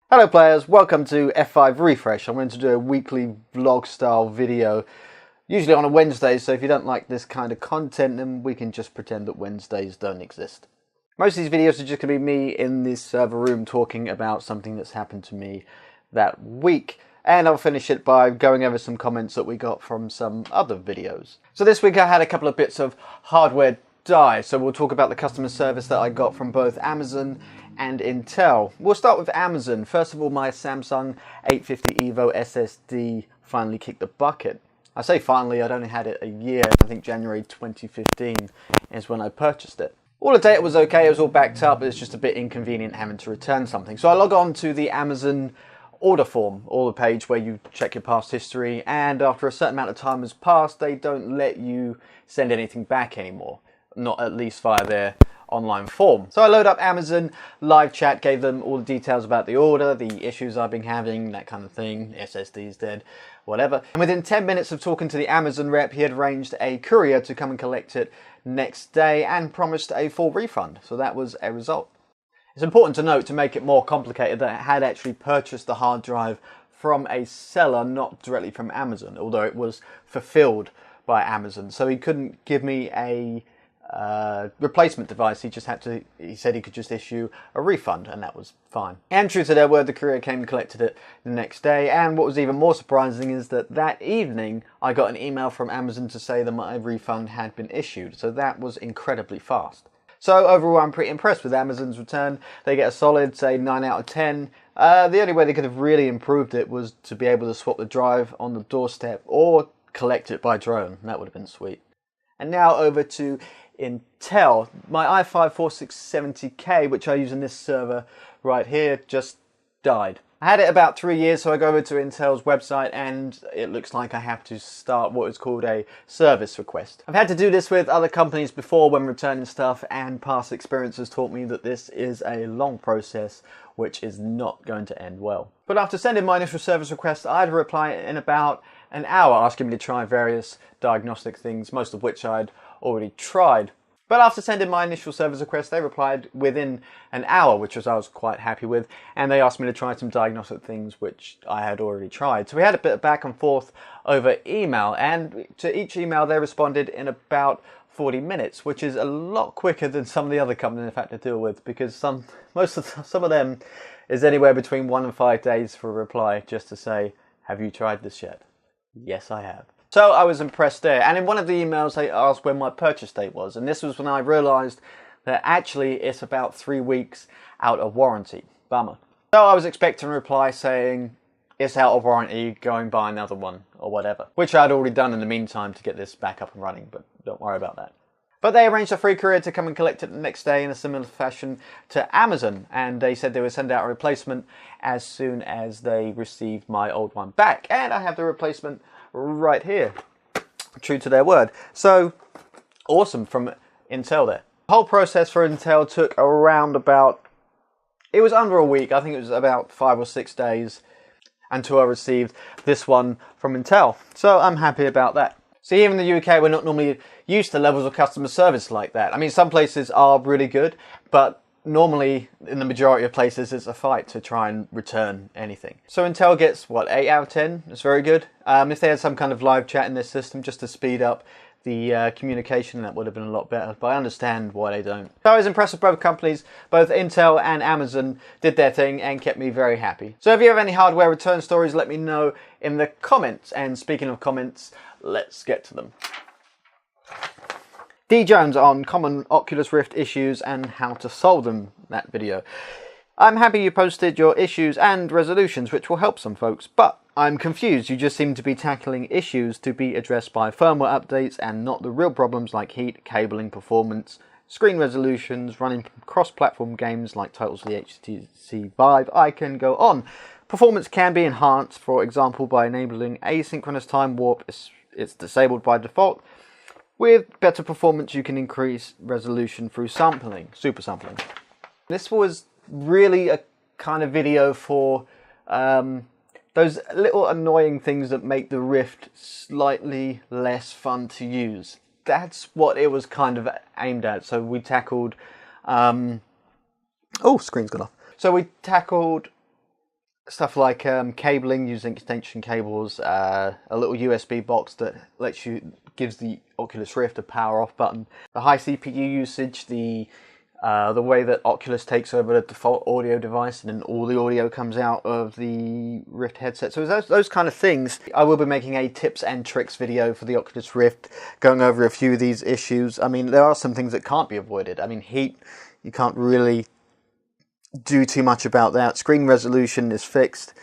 Hello players, welcome to F5 Refresh. I'm going to do a weekly vlog style video, usually on a Wednesday, so if you don't like this kind of content then we can just pretend that Wednesdays don't exist. Most of these videos are just going to be me in this server room talking about something that's happened to me that week, and I'll finish it by going over some comments that we got from some other videos. So this week I had a couple of bits of hardware die, so we'll talk about the customer service that I got from both Amazon and Intel. We'll start with Amazon. First of all, my Samsung 850 EVO SSD finally kicked the bucket. I say finally, I'd only had it a year. I think January 2015 is when I purchased it. All the data was okay, it was all backed up, but it's just a bit inconvenient having to return something. So I log on to the Amazon order form, or the page where you check your past history, and after a certain amount of time has passed, they don't let you send anything back anymore. Not at least via their online form. So I load up Amazon live chat, gave them all the details about the order, the issues I've been having, that kind of thing, SSD's dead, whatever. And within 10 minutes of talking to the Amazon rep, he had arranged a courier to come and collect it next day and promised a full refund. So that was a result. It's important to note, to make it more complicated, that I had actually purchased the hard drive from a seller, not directly from Amazon, although it was fulfilled by Amazon. So he couldn't give me a replacement device. He said he could just issue a refund, and that was fine. And true to their word, the courier came and collected it the next day. And what was even more surprising is that evening I got an email from Amazon to say that my refund had been issued. So that was incredibly fast. So overall, I'm pretty impressed with Amazon's return. They get a solid, say, 9 out of 10. The only way they could have really improved it was to be able to swap the drive on the doorstep or collect it by drone. That would have been sweet. And now over to Intel. My i5 4670K, which I use in this server right here, just died. I had it about 3 years, so I go over to Intel's website and it looks like I have to start what is called a service request. I've had to do this with other companies before when returning stuff, and past experience has taught me that this is a long process which is not going to end well. But after sending my initial service request, I had a reply in about an hour asking me to try various diagnostic things, most of which I'd already tried. But after sending my initial service request, they replied within an hour, which I was quite happy with, and they asked me to try some diagnostic things which I had already tried. So we had a bit of back and forth over email, and to each email they responded in about 40 minutes, which is a lot quicker than some of the other companies I've had to deal with, because some of them is anywhere between 1 and 5 days for a reply just to say, "Have you tried this yet?" Yes, I have. So I was impressed there. And in one of the emails they asked when my purchase date was, and this was when I realised that actually it's about 3 weeks out of warranty. Bummer. So I was expecting a reply saying, "It's out of warranty, go and buy another one," or whatever, which I'd already done in the meantime to get this back up and running, but don't worry about that. But they arranged a free courier to come and collect it the next day in a similar fashion to Amazon, and they said they would send out a replacement as soon as they received my old one back. And I have the replacement right here, true to their word. So awesome from Intel there. The whole process for Intel took around it was under a week. I think it was about 5 or 6 days until I received this one from Intel. So I'm happy about that. See, here in the UK, we're not normally used to levels of customer service like that. I mean, some places are really good, but normally, in the majority of places, it's a fight to try and return anything. So Intel gets, what, 8 out of 10? It's very good. If they had some kind of live chat in their system just to speed up the communication, that would have been a lot better. But I understand why they don't. So I was impressed with both companies. Both Intel and Amazon did their thing and kept me very happy. So if you have any hardware return stories, let me know in the comments. And speaking of comments, let's get to them. D Jones on common Oculus Rift issues and how to solve them, that video. I'm happy you posted your issues and resolutions, which will help some folks, but I'm confused. You just seem to be tackling issues to be addressed by firmware updates and not the real problems like heat, cabling, performance, screen resolutions, running cross-platform games like titles of the HTC Vive. I can go on. Performance can be enhanced, for example, by enabling asynchronous time warp. It's disabled by default. With better performance, you can increase resolution through sampling, super sampling. This was really a kind of video for those little annoying things that make the Rift slightly less fun to use. That's what it was kind of aimed at. So we tackled... oh, screen's gone off. So we tackled Stuff like cabling using extension cables, a little USB box that gives the Oculus Rift a power off button, the high CPU usage, the way that Oculus takes over the default audio device and then all the audio comes out of the Rift headset. So those kind of things. I will be making a tips and tricks video for the Oculus Rift, going over a few of these issues. I mean, there are some things that can't be avoided. I mean, heat, you can't really do too much about that. Screen resolution is fixed.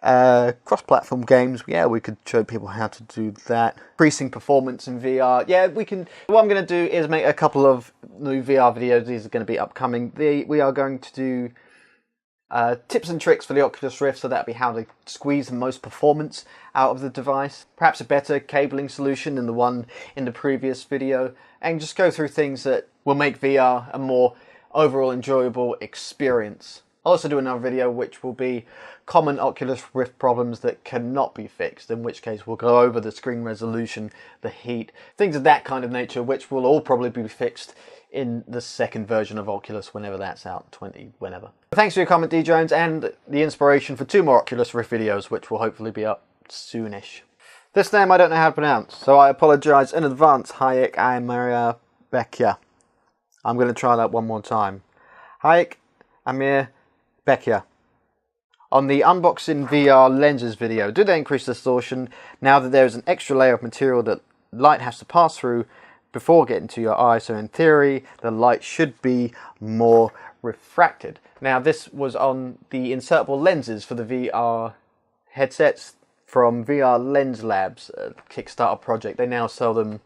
Cross-platform games, yeah, we could show people how to do that. Increasing performance in VR, yeah, we can. What I'm going to do is make a couple of new VR videos. These are going to be upcoming. We are going to do tips and tricks for the Oculus Rift, so that'll be how to squeeze the most performance out of the device. Perhaps a better cabling solution than the one in the previous video, and just go through things that will make VR a more overall enjoyable experience. I'll also do another video which will be common Oculus Rift problems that cannot be fixed, in which case we'll go over the screen resolution, the heat, things of that kind of nature, which will all probably be fixed in the second version of Oculus whenever that's out, whenever. Thanks for your comment, D Jones, and the inspiration for 2 more Oculus Rift videos, which will hopefully be up soonish. This name I don't know how to pronounce, so I apologise in advance. Hayek Amir Bekia. I'm going to try that one more time. Hayek Amir Bekia. On the unboxing VR lenses video, do they increase distortion now that there is an extra layer of material that light has to pass through before getting to your eye? So in theory, the light should be more refracted. Now this was on the insertable lenses for the VR headsets from VR Lens Labs, a Kickstarter project. They now sell them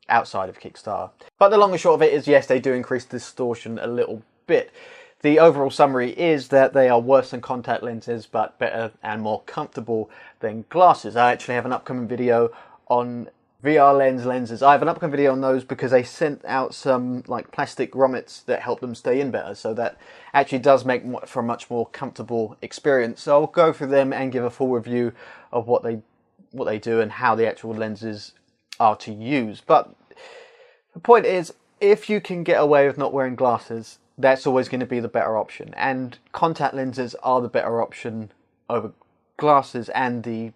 outside of Kickstarter. But the long and short of it is, yes, they do increase distortion a little bit. The overall summary is that they are worse than contact lenses, but better and more comfortable than glasses. I actually have an upcoming video on VR lenses. I have an upcoming video on those because they sent out some like plastic grommets that help them stay in better. So that actually does make for a much more comfortable experience. So I'll go through them and give a full review of what they do and how the actual lenses are to use. But the point is, if you can get away with not wearing glasses, that's always going to be the better option. And contact lenses are the better option over glasses and the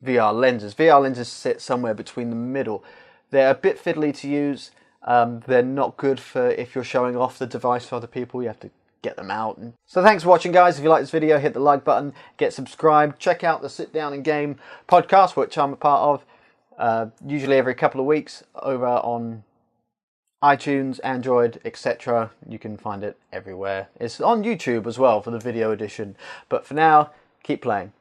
VR lenses. VR lenses sit somewhere between the middle. They're a bit fiddly to use. They're not good for if you're showing off the device for other people. You have to get them out. So thanks for watching, guys. If you like this video, hit the like button, get subscribed. Check out the Sit Down and Game podcast, which I'm a part of. Usually every couple of weeks over on iTunes, Android, etc. You can find it everywhere. It's on YouTube as well for the video edition. But for now, keep playing.